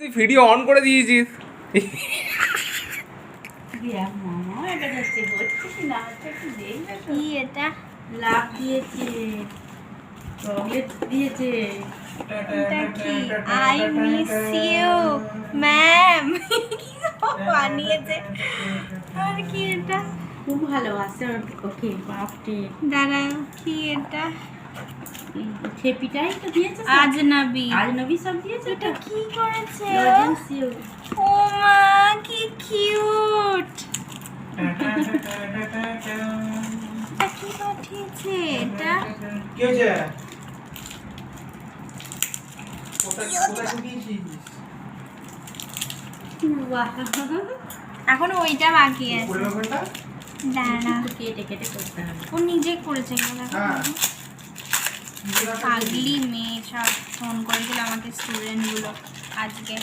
তুই video on করে দিয়েছিস। কি এটা? লাভ দিয়েছে, চকলেট দিয়েছে। এটা কি? I miss you ma'am. বানিয়েছে। আর কি এটা? খুব ভালোবাসে ওকে, বাপরে। দাঁড়াও, কি এটা? খেপিটাই তো দিয়েছে, আজনবি। আজনবি সব দিয়েছে। এটা কি করেছে? লজেন্সিও। ও মা, কি কিউট। এটা কি পাঠিয়েছে? এটা কি হয়েছে? কোথায় শুকিয়েছিস? বাহ, এখনো ওইটা বাকি আছে। পরিমাণ কোনটা? দাঁড়া, কেটে কেটে করতে হবে। ও নিজে করেছে এগুলো। হ্যাঁ। পাগলি মেয়ে সব ফোন করেছিল আমাকে স্টুডেন্টগুলো আজকে।